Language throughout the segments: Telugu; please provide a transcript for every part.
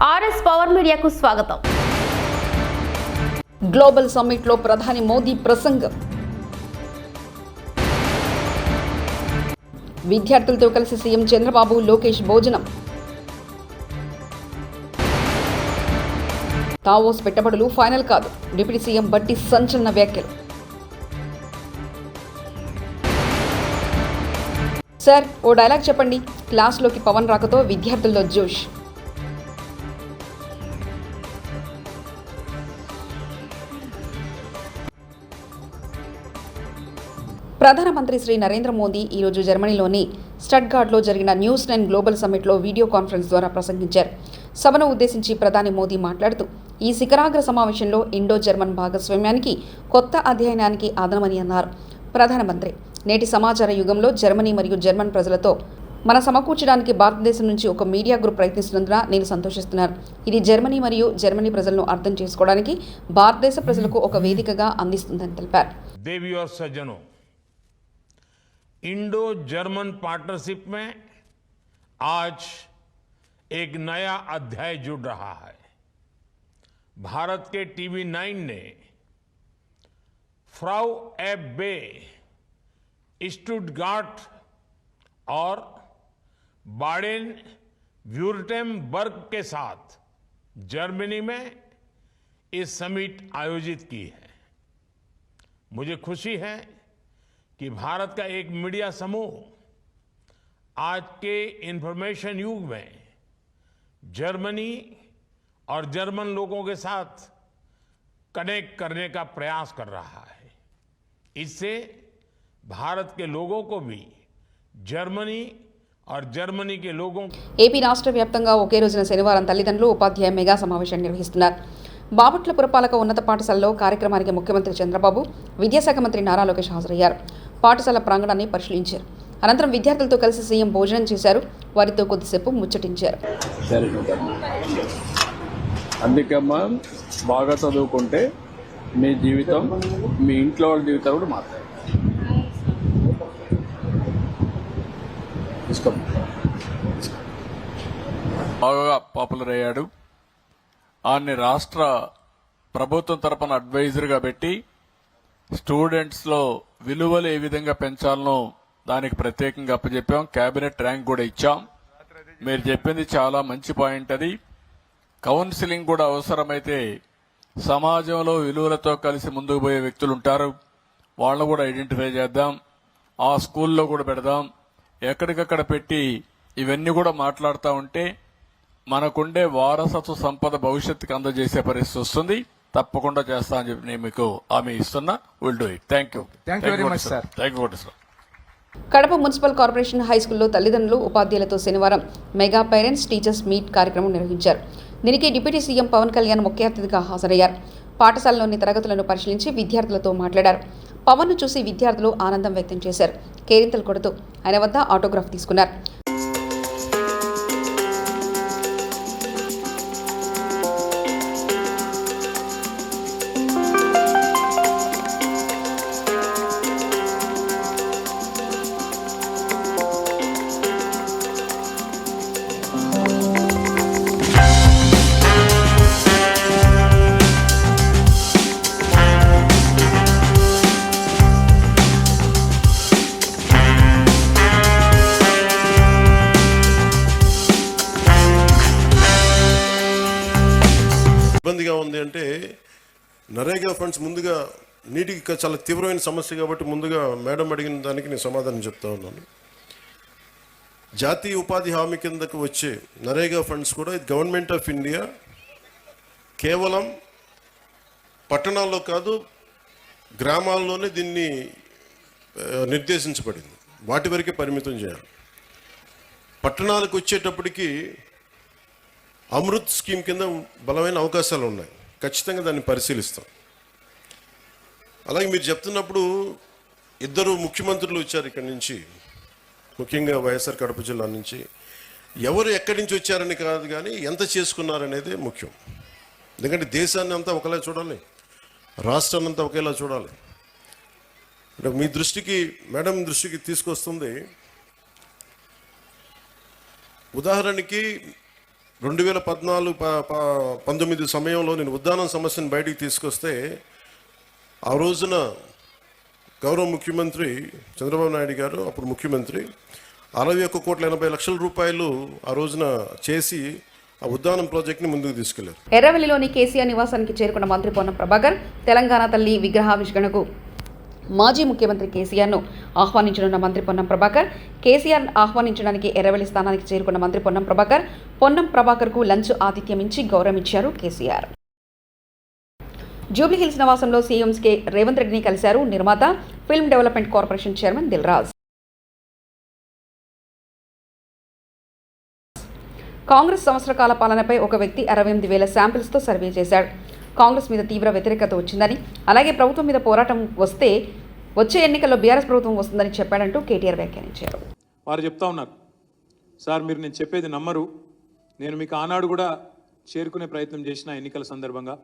ఆర్ఎస్ పవర్ మీడియాకు స్వాగతం. గ్లోబల్ సమ్మిట్ లో ప్రధాని మోదీ ప్రసంగం. విద్యార్థులతో కలిసి సీఎం చంద్రబాబు, లోకేష్ భోజనం. తావోస్ పెట్టుబడులు ఫైనల్ కాదు, డిప్యూటీ సీఎం బట్టి సంచలన వ్యాఖ్యలు. సార్, ఓ డైలాగ్ చెప్పండి. క్లాస్లోకి పవన్ రాకతో విద్యార్థుల్లో జోష్. ప్రధానమంత్రి శ్రీ నరేంద్ర మోదీ ఈరోజు జర్మనీలోని స్టట్గార్ట్లో జరిగిన న్యూస్ 9 గ్లోబల్ సమ్మిట్లో వీడియో కాన్ఫరెన్స్ ద్వారా ప్రసంగించారు. సభను ఉద్దేశించి ప్రధాని మోదీ మాట్లాడుతూ, ఈ శిఖరాగ్ర సమావేశంలో ఇండో జర్మన్ భాగస్వామ్యానికి, కొత్త అధ్యయనానికి ఆదనమని అన్నారు. ప్రధానమంత్రి, నేటి సమాచార యుగంలో జర్మనీ మరియు జర్మన్ ప్రజలతో మన సమకూర్చడానికి భారతదేశం నుంచి ఒక మీడియా గ్రూప్ ప్రయత్నిస్తున్నందున నేను సంతోషిస్తున్నాను. ఇది జర్మనీ మరియు జర్మనీ ప్రజలను అర్థం చేసుకోవడానికి భారతదేశ ప్రజలకు ఒక వేదికగా అందిస్తుందని తెలిపారు. इंडो जर्मन पार्टनरशिप में आज एक नया अध्याय जुड़ रहा है. भारत के टीवी 9 ने फ्राउ एफ बे, स्टुटगार्ट और बाडेन व्यूर्टेम्बर्ग के साथ जर्मनी में इस समिट आयोजित की है. मुझे खुशी है कि भारत का एक मीडिया समूह आज के इंफॉर्मेशन युग में जर्मनी और जर्मन लोगों के साथ कनेक्ट करने का प्रयास कर रहा है. इससे भारत के लोगों को भी जर्मनी और जर्मनी के लोगों ఏపీ రాష్ట్ర వ్యాప్తంగా ఒకే రోజున శనివారం తల్లిదండ్రులు ఉపాధ్యాయ మెగా సమావేశాన్ని నిర్వహిస్తున్నారు. బాపట్ల పురపాలక ఉన్నత పాఠశాలలో కార్యక్రమానికి ముఖ్యమంత్రి చంద్రబాబు, విద్యాశాఖ మంత్రి నారా లోకేష్ హాజరయ్యారు. పాఠశాల ప్రాంగణాన్ని పరిశీలించారు. అనంతరం విద్యార్థులతో కలిసి సీఎం భోజనం చేశారు. వారితో కొద్దిసేపు ముచ్చటించారు. అందుకమ్మా, బాగా చదువుకుంటే మీ జీవితం, మీ ఇంట్లో వాళ్ళ జీవితం కూడా మాట్లాడారు. బాగా పాపులర్ అయ్యాడు. ఆయన్ని రాష్ట్ర ప్రభుత్వం తరపున అడ్వైజర్గా పెట్టి స్టూడెంట్స్ లో విలువలు ఏ విధంగా పెంచాలనో దానికి ప్రత్యేకంగా అప్పచెప్పాం. కేబినెట్ ర్యాంక్ కూడా ఇచ్చాం. మీరు చెప్పింది చాలా మంచి పాయింట్. అది కౌన్సిలింగ్ కూడా అవసరమైతే సమాజంలో విలువలతో కలిసి ముందుకు పోయే వ్యక్తులు ఉంటారు, వాళ్ళను కూడా ఐడెంటిఫై చేద్దాం. ఆ స్కూల్లో కూడా పెడదాం. ఎక్కడికక్కడ పెట్టి ఇవన్నీ కూడా మాట్లాడుతూ ఉంటే మనకుండే వారసత్వ సంపద భవిష్యత్తుకి అందజేసే పరిస్థితి వస్తుంది. తప్పకుండా చేస్తా అని చెప్పి నేను మీకు హామీ ఇస్తున్నా. Will do it. Thank you very much sir. Thank you sir. Kadapa municipal corporation high స్కూల్లో తల్లిదండ్రులు, ఉపాధ్యాయులతో శనివారం మెగా పేరెంట్స్ టీచర్స్ మీట్ కార్యక్రమం నిర్వహించారు. దీనికి డిప్యూటీ సీఎం పవన్ కళ్యాణ్ ముఖ్య అతిథిగా హాజరయ్యారు. పాఠశాలలోని తరగతులను పరిశీలించి విద్యార్థులతో మాట్లాడారు. పవన్ను చూసి విద్యార్థులు ఆనందం వ్యక్తం చేశారు. కేరింతలు కొడుతూ ఆయన వద్ద ఆటోగ్రాఫ్ తీసుకున్నారు. ఇబ్బందిగా ఉంది అంటే, నరేగా ఫండ్స్ ముందుగా నీటికి చాలా తీవ్రమైన సమస్య కాబట్టి ముందుగా మేడం అడిగిన దానికి నేను సమాధానం చెప్తా ఉన్నాను. జాతీయ ఉపాధి హామీ కిందకు వచ్చే నరేగా ఫండ్స్ కూడా గవర్నమెంట్ ఆఫ్ ఇండియా కేవలం పట్టణాల్లో కాదు, గ్రామాల్లోనే దీన్ని నిర్దేశించబడింది. వాటి వరకే పరిమితం చేయాలి. పట్టణాలకు వచ్చేటప్పటికి అమృత్ స్కీమ్ కింద బలమైన అవకాశాలు ఉన్నాయి. ఖచ్చితంగా దాన్ని పరిశీలిస్తాం. అలాగే మీరు చెప్తున్నప్పుడు ఇద్దరు ముఖ్యమంత్రులు వచ్చారు ఇక్కడి నుంచి, ముఖ్యంగా వైఎస్ఆర్ కడప జిల్లా నుంచి. ఎవరు ఎక్కడి నుంచి వచ్చారని కాదు, కానీ ఎంత చేసుకున్నారనేదే ముఖ్యం. ఎందుకంటే దేశాన్ని అంతా ఒకలా చూడాలి, రాష్ట్రాన్ని అంతా ఒకేలా చూడాలి. అంటే మీ దృష్టికి, మేడం దృష్టికి తీసుకొస్తుంది. ఉదాహరణకి 2014-19 సమయంలో నేను ఉద్దానం సమస్యను బయటికి తీసుకొస్తే ఆ రోజున గౌరవ ముఖ్యమంత్రి చంద్రబాబు నాయుడు గారు, అప్పుడు ముఖ్యమంత్రి, 61,80,00,000 రూపాయలు ఆ రోజున చేసి ఆ ఉద్దానం ప్రాజెక్ట్ని ముందుకు తీసుకెళ్లారు. ఎర్రవెల్లిలోని కేసీఆర్ నివాసానికి చేరుకున్న మంత్రి పొన్నం ప్రభాకర్ తెలంగాణ తల్లి విగ్రహావిష్కరణకు మాజీ ముఖ్యమంత్రి కేసీఆర్ను ఆహ్వానించనున్న మంత్రి పొన్నం ప్రభాకర్, కేసీఆర్ ఆహ్వానించడానికి ఎర్రవెల్లి స్థానానికి చేరుకున్న మంత్రి పొన్నం ప్రభాకర్కు లంచ్ ఆతిథ్యం ఇచ్చి గౌరవించారు కేసీఆర్. జూబ్లీహిల్స్ నివాసంలో సీఎం రేవంత్ రెడ్డిని కలిశారు నిర్మాత, film development corporation chairman Dilraj. Congress సంవత్సర కాల పాలనపై ఒక వ్యక్తి 68,000 శాంపిల్స్తో సర్వే చేశాడు. కాంగ్రెస్ మీద తీవ్ర వ్యతిరేకత వచ్చిందని, అలాగే ప్రభుత్వం మీద పోరాటం వస్తే వచ్చే ఎన్నికల్లో బీఆర్ఎస్ ప్రభుత్వం వస్తుందని చెప్పాడంటూ కేటీఆర్ వ్యాఖ్యానించారు. వారు చెప్తా ఉన్నారు, సార్ మీరు నేను చెప్పేది నమ్మరు, నేను మీకు ఆనాడు కూడా చేరుకునే ప్రయత్నం చేసిన ఎన్నికల సందర్భంగా.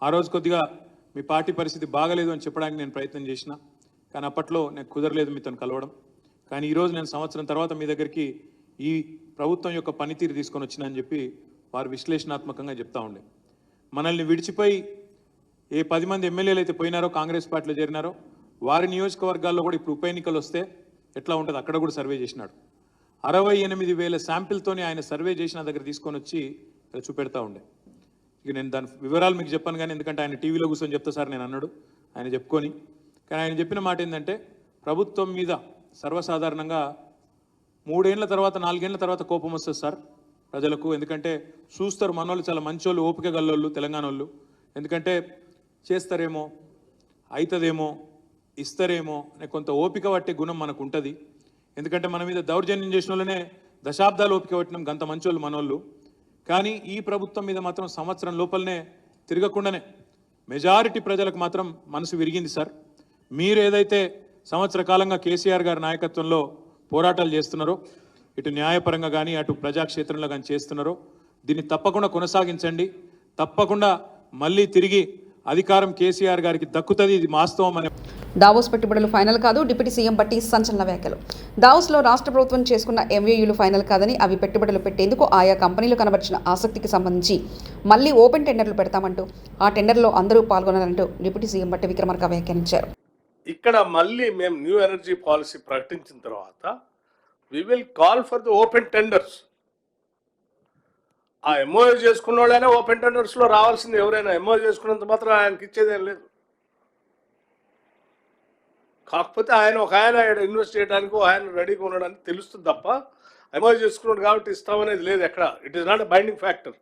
ఆ రోజు కొద్దిగా మీ పార్టీ పరిస్థితి బాగలేదు అని చెప్పడానికి నేను ప్రయత్నం చేసిన, కానీ అప్పట్లో నాకు కుదరలేదు మీతో కలవడం. కానీ ఈరోజు నేను సంవత్సరం తర్వాత మీ దగ్గరికి ఈ ప్రభుత్వం యొక్క పనితీరు తీసుకొని వచ్చినా అని చెప్పి వారు విశ్లేషణాత్మకంగా చెప్తా ఉండే. మనల్ని విడిచిపోయి ఏ 10 మంది ఎమ్మెల్యేలు అయితే పోయినారో, కాంగ్రెస్ పార్టీలో చేరినారో, వారి నియోజకవర్గాల్లో కూడా ఇప్పుడు ఉప ఎన్నికలు వస్తే ఎట్లా ఉంటుంది అక్కడ కూడా సర్వే చేసినాడు. 68,000 శాంపిల్తోని ఆయన సర్వే చేసిన దగ్గర తీసుకొని వచ్చి చూపెడతా ఉండే. ఇక నేను దాని వివరాలు మీకు చెప్పాను, కానీ ఎందుకంటే ఆయన టీవీలో కూర్చొని చెప్తా సార్ నేను అన్నాడు, ఆయన చెప్పుకొని. కానీ ఆయన చెప్పిన మాట ఏంటంటే, ప్రభుత్వం మీద సర్వసాధారణంగా 3 ఏళ్ల తర్వాత 4 ఏళ్ల తర్వాత కోపం వస్తుంది సార్ ప్రజలకు. ఎందుకంటే చూస్తారు మనోళ్ళు చాలా మంచోళ్ళు, ఓపిక గల్లోళ్ళు తెలంగాణ వాళ్ళు. ఎందుకంటే చేస్తారేమో, అవుతుందేమో, ఇస్తారేమో అనే కొంత ఓపిక పట్టే గుణం మనకు ఉంటుంది. ఎందుకంటే మన మీద దౌర్జన్యం చేసిన వాళ్ళనే దశాబ్దాలు ఓపిక పట్టినాం, గంత మంచోళ్ళు మనోళ్ళు. కానీ ఈ ప్రభుత్వం మీద మాత్రం సంవత్సరం లోపలనే తిరగకుండానే మెజారిటీ ప్రజలకు మాత్రం మనసు విరిగింది సార్. మీరు ఏదైతే సంవత్సర కాలంగా కేసీఆర్ గారి నాయకత్వంలో పోరాటాలు చేస్తున్నారో, ఇటు న్యాయపరంగా కానీ అటు ప్రజాక్షేత్రంలో కానీ చేస్తున్నారో, దీన్ని తప్పకుండా కొనసాగించండి. తప్పకుండా మళ్ళీ తిరిగి అధికారం కేసీఆర్ గారికి దక్కుతుంది, ఇది వాస్తవం అనే. దావోస్ పెట్టుబడులు ఫైనల్ కాదు, డిప్యూటీ సీఎం బట్టి సంచలన వ్యాఖ్యలు. దావోస్లో రాష్ట్ర ప్రభుత్వం చేసుకున్న ఎంఓయూలు ఫైనల్ కాదని, అవి పెట్టుబడులు పెట్టేందుకు ఆయా కంపెనీలు కనబర్చిన ఆసక్తికి సంబంధించి మళ్లీ ఓపెన్ టెండర్లు పెడతామంటూ, ఆ టెండర్లో అందరూ పాల్గొనాలంటూ డిప్యూటీ సీఎం బట్టి విక్రమార్క వ్యాఖ్యానించారు. ఇక్కడ మళ్ళీ మేము న్యూ ఎనర్జీ పాలసీ ప్రకటించిన తర్వాత we will call for the open tenders. ఆ ఎంఓయూ చేసుకున్న వాళ్ళైనా ఓపెన్ టెండర్స్లో రావాల్సింది. ఎవరైనా ఎంఓయూ చేసుకున్నంత మాత్రం ఆయనకి ఇచ్చేదేం లేదు. కాకపోతే ఒక ఆయన ఇన్వెస్ట్ చేయడానికి ఆయన రెడీగా ఉండడానికి తెలుస్తుంది తప్ప ఎంఓయూ చేసుకున్నాడు కాబట్టి ఇస్తామనేది లేదు ఎక్కడ. It is not a binding factor.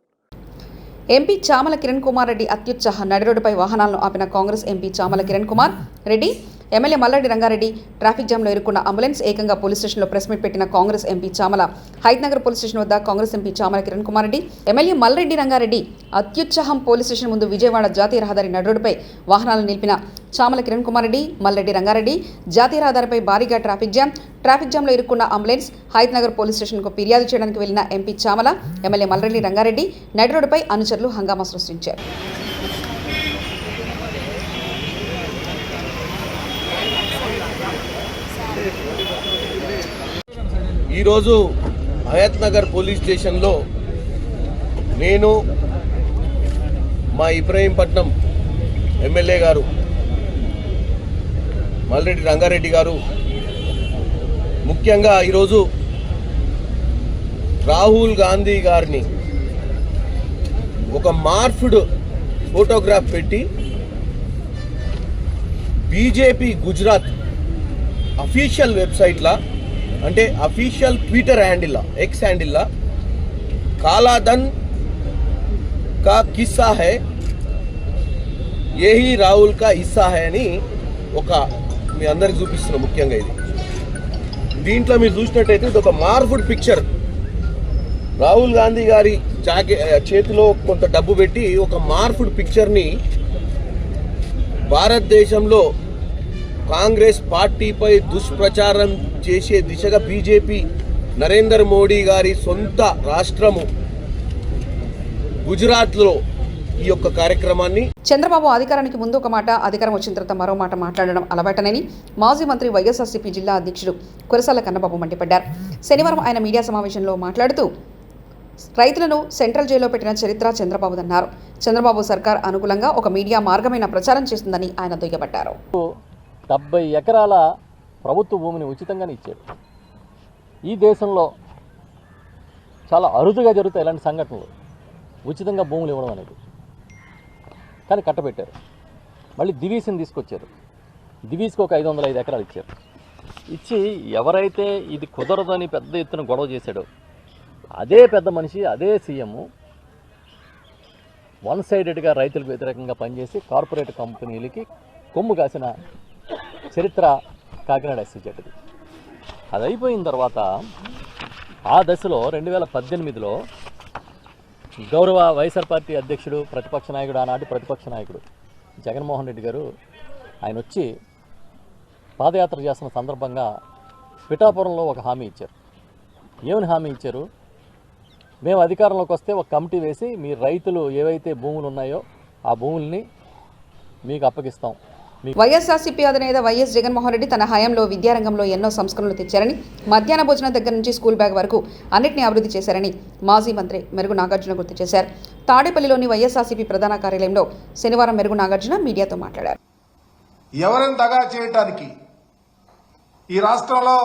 MP Chamala Kiran Kumar Reddy అత్యుత్సాహ నడిరోడ్డుపై వాహనాలను ఆపిన Congress MP Chamala Kiran Kumar Reddy, MLA Malla Reddy Ranga Reddy traffic జామ్లో ఇరుక్కున్న అంబులెన్స్ ఏకంగా పోలీస్ స్టేషన్లో ప్రెస్ మీట్ పెట్టిన Congress MP Chamala. Hayathnagar police station వద్ద కాంగ్రెస్ ఎంపీ చామల కిరణ్ కుమార్ రెడ్డి, ఎమ్మెల్యే మల్లారెడ్డి రంగారెడ్డి అత్యుత్సాహం. పోలీస్ స్టేషన్ ముందు విజయవాడ జాతీయ రహదారి నడిరోడ్డుపై వాహనాలను నిలిపిన చామల కిరణ్ కుమార్ రెడ్డి, మల్లారెడ్డి రంగారెడ్డి జాతీయ రహదారిపై భారీగా ట్రాఫిక్ జామ్లో ఇరుక్కున్న అంబులెన్స్. హైత్నగర్ పోలీస్ స్టేషన్కు ఫిర్యాదు చేయడానికి వెళ్లిన ఎంపీ చామల, ఎమ్మెల్యే మల్లారెడ్డి రంగారెడ్డి నడిరోడ్డుపై అనుచరులు హంగామా సృష్టించారు. ఈరోజు హయత్ నగర్ పోలీస్ స్టేషన్లో నేను, మా ఇబ్రహీంపట్నం ఎమ్మెల్యే గారు మల్రెడ్డి రంగారెడ్డి గారు, ముఖ్యంగా ఈరోజు రాహుల్ గాంధీ గారిని ఒక మార్ఫ్డ్ ఫోటోగ్రాఫ్ పెట్టి బీజేపీ గుజరాత్ అఫీషియల్ వెబ్సైట్లా, అంటే అఫీషియల్ ట్విట్టర్ హ్యాండిల్లా, ఎక్స్ హ్యాండిల్లా కాలాధన్ కా కిస్సా హై, ఏహీ రాహుల్ కా హిస్సా హై అని ఒక మీ అందరికి చూపిస్తున్నాం. ముఖ్యంగా దీంట్లో మీరు చూసినట్టయితే ఇది ఒక మార్ఫుడ్ పిక్చర్. రాహుల్ గాంధీ గారి చేతిలో కొంత డబ్బు పెట్టి ఒక మార్ఫుడ్ పిక్చర్ని భారతదేశంలో కాంగ్రెస్ పార్టీపై దుష్ప్రచారం చేసే దిశగా బీజేపీ నరేంద్ర మోడీ గారి సొంత రాష్ట్రము గుజరాత్లో ఈ యొక్క కార్యక్రమాన్ని. చంద్రబాబు అధికారానికి ముందు ఒక మాట, అధికారం వచ్చిన తర్వాత మరో మాట మాట్లాడడం అలవాటనని మాజీ మంత్రి వైఎస్ఆర్సీపీ జిల్లా అధ్యక్షుడు కురసాల కన్నబాబు మండిపడ్డారు. శనివారం ఆయన మీడియా సమావేశంలో మాట్లాడుతూ రైతులను సెంట్రల్ జైల్లో పెట్టిన చరిత్ర చంద్రబాబుదన్నారు. చంద్రబాబు సర్కార్ అనుకూలంగా ఒక మీడియా మార్గమైన ప్రచారం చేస్తుందని ఆయన దుయ్యబట్టారు. 70 ఎకరాల ప్రభుత్వ భూమిని ఉచితంగానే ఇచ్చారు. ఈ దేశంలో చాలా అరుదుగా జరుగుతాయి ఇలాంటి సంఘటనలు, ఉచితంగా భూములు ఇవ్వడం అనేది. కానీ కట్టబెట్టారు. మళ్ళీ దివీస్ని తీసుకొచ్చారు. దివీస్కి ఒక 505 ఎకరాలు ఇచ్చారు. ఇచ్చి ఎవరైతే ఇది కుదరదని పెద్ద ఎత్తున గొడవ చేశాడో అదే పెద్ద మనిషి, అదే సీఎం వన్ సైడెడ్గా రైతులకు వ్యతిరేకంగా పనిచేసి కార్పొరేట్ కంపెనీలకి కొమ్ము కాసిన చరిత్ర కాకినాడ ఎస్సీజెడ్ది. అది అయిపోయిన తర్వాత ఆ దశలో 2018లో గౌరవ వైఎస్ఆర్ పార్టీ అధ్యక్షుడు, ప్రతిపక్ష నాయకుడు, ఆనాటి ప్రతిపక్ష నాయకుడు జగన్మోహన్ రెడ్డి గారు ఆయన వచ్చి పాదయాత్ర చేస్తున్న సందర్భంగా పిఠాపురంలో ఒక హామీ ఇచ్చారు. ఏమని హామీ ఇచ్చారు? మేము అధికారంలోకి వస్తే ఒక కమిటీ వేసి మీ రైతులు ఏవైతే భూములు ఉన్నాయో ఆ భూముల్ని మీకు అప్పగిస్తాం. వైఎస్ఆర్సీపీ అధినేత వైఎస్ జగన్మోహన్ రెడ్డి తన హయాంలో విద్యారంగంలో ఎన్నో సంస్కరణలు తెచ్చారని, మధ్యాహ్న భోజనం దగ్గర నుంచి స్కూల్ బ్యాగ్ వరకు అన్నింటినీ అభివృద్ధి చేశారని మాజీ మంత్రి మెరుగు నాగార్జున గుర్తు చేశారు. తాడేపల్లిలోని వైఎస్ఆర్సీపీ ప్రధాన కార్యాలయంలో శనివారం మెరుగు నాగార్జున మీడియాతో మాట్లాడారు. ఎవరిని దగా చేయడానికి ఈ రాష్ట్రంలో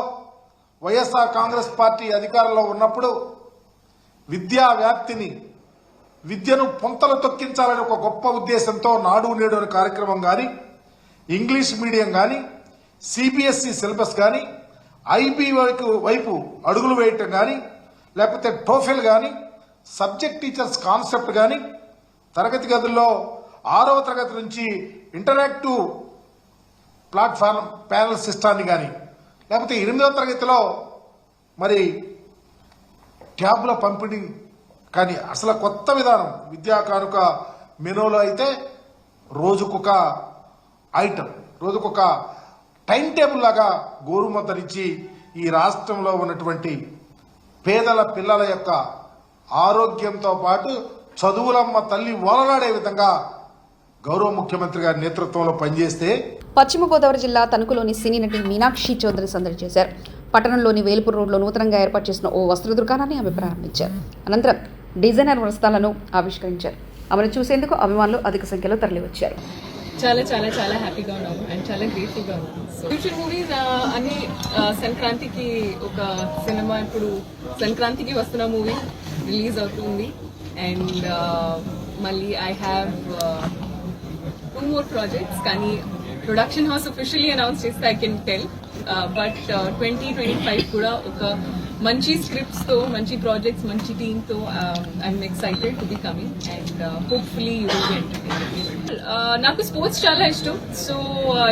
వైఎస్ఆర్ కాంగ్రెస్ పార్టీ అధికారంలో ఉన్నప్పుడు విద్యా వ్యాప్తిని, విద్యను పుంతలు తొక్కించాలని ఒక గొప్ప ఉద్దేశంతో నాడు నేడు అనే కార్యక్రమం కానీ, ఇంగ్లీష్ మీడియం కానీ, సిబిఎస్ఈ సిలబస్ కానీ, ఐబీ వైపు అడుగులు వేయటం కానీ, లేకపోతే టోఫెల్ కానీ, సబ్జెక్ట్ టీచర్స్ కాన్సెప్ట్ కానీ, తరగతి గదుల్లో 6వ తరగతి నుంచి ఇంటరాక్టివ్ ప్లాట్ఫామ్ ప్యానల్ సిస్టాన్ని కానీ, లేకపోతే 8వ తరగతిలో మరి ట్యాబ్ల పంపిణీ కానీ, అసలు కొత్త విధానం విద్యా కానుక మెనూలో అయితే రోజుకొక ఐటమ్, రోజుకొక టైం టేబుల్ లాగా గోరుముద్దనిచ్చి ఈ రాష్ట్రంలో ఉన్నటువంటి పేదల పిల్లల యొక్క ఆరోగ్యంతో పాటు చదువులమ్మ తల్లి ఓలలాడే విధంగా గౌరవ ముఖ్యమంత్రి గారి నేతృత్వంలో పనిచేస్తే. పశ్చిమ గోదావరి జిల్లా తణుకులోని సినీ నటి మీనాక్షి చౌదరి సందడి చేశారు. పట్టణంలోని వేల్పూర్ రోడ్లో నూతనంగా ఏర్పాటు చేసిన ఓ వస్త్ర దుకాణాన్ని ఆమె ప్రారంభించారు. అనంతరం డిజైనర్ వస్త్రాలను ఆవిష్కరించారు. ఆమెను చూసేందుకు అభిమానులు అధిక సంఖ్యలో తరలివచ్చారు. చాలా చాలా చాలా హ్యాపీగా ఉన్నాము అండ్ చాలా గ్రేట్ఫుల్గా ఉన్నాము. ఫ్యూచర్ మూవీస్ అన్ని సంక్రాంతికి ఒక సినిమా, ఇప్పుడు సంక్రాంతికి వస్తున్న మూవీ రిలీజ్ అవుతుంది. అండ్ మళ్ళీ ఐ హ్యావ్ 2 more projects, కానీ ప్రొడక్షన్ హౌస్ అఫీషియల్లీ అనౌన్స్ చేస్తే ఐ కెన్ టెల్. బట్ 2025 కూడా ఒక మంచి స్క్రిప్ట్స్ తో, మంచి ప్రాజెక్ట్స్, మంచి టీమ్ తో I'm excited to be coming and hopefully you will be entertained. నాకు స్పోర్ట్స్ చాలా ఇష్టం. సో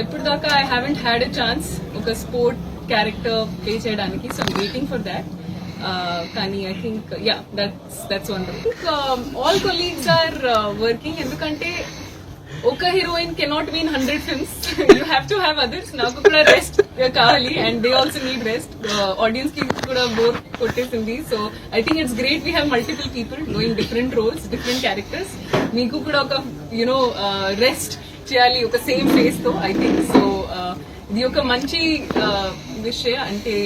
ఇప్పుడు దాకా I haven't had a chance ఒక స్పోర్ట్ క్యారెక్టర్ ప్లే చేయడానికి. So I'm waiting for that. కానీ I think that's wonderful. All colleagues are working. ఎందుకంటే ఒక heroine cannot be in 100 films. You have to have others. నాకు కూడా రెస్ట్ కావాలి and they also need rest. Audience కి కూడా బోర్ కొట్టేసింది. So I think it's great we have multiple people doing different roles, different characters. మీకు కూడా ఒక రెస్ట్ చేయాలి ఒక సేమ్ ఫేస్ తో. ఐ థింక్ సో ఇది ఒక మంచి విషయం. అంటే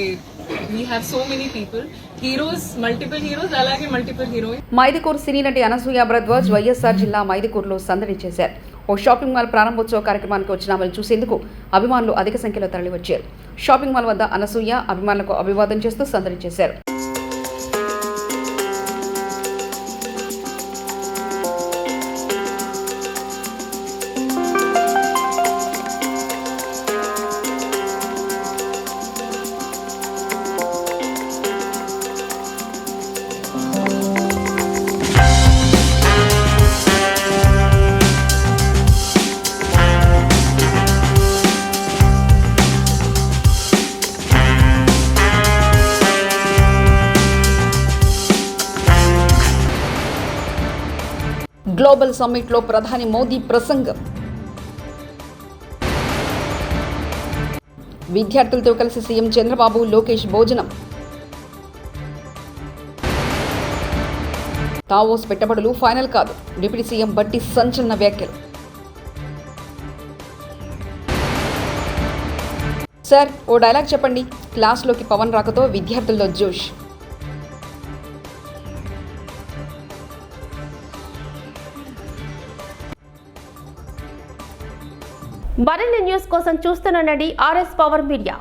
we have so many people, heroes, multiple heroes, అలాగే multiple heroines. మైదుకూరు సినీ నటి అనసూయ భరద్వాజ్ వైఎస్ఆర్ జిల్లా మైదుకూరులో సందడి చేశారు. ఓ షాపింగ్ మాల్ ప్రారంభోత్సవ కార్యక్రమానికి వచ్చిన ఆమెను చూసేందుకు అభిమానులు అధిక సంఖ్యలో తరలివచ్చారు. షాపింగ్ మాల్ వద్ద అనసూయ అభిమానులకు అభివాదం చేస్తూ సందడి చేశారు. గ్లోబల్ సమ్మిట్లో ప్రధాని మోదీ ప్రసంగం. విద్యార్థులతో కలిసి సీఎం చంద్రబాబు, లోకేష్ భోజనం. తావోస్ పెట్టుబడులు ఫైనల్ కాదు, డిప్యూటీ సీఎం బట్టి సంచలన వ్యాఖ్యలు. సార్ ఓ డైలాగ్ చెప్పండి. క్లాస్లోకి పవన్ రాకతో విద్యార్థుల్లో జోష్. మరిన్ని న్యూస్ కోసం చూస్తుండండి RS పవర్ మీడియా.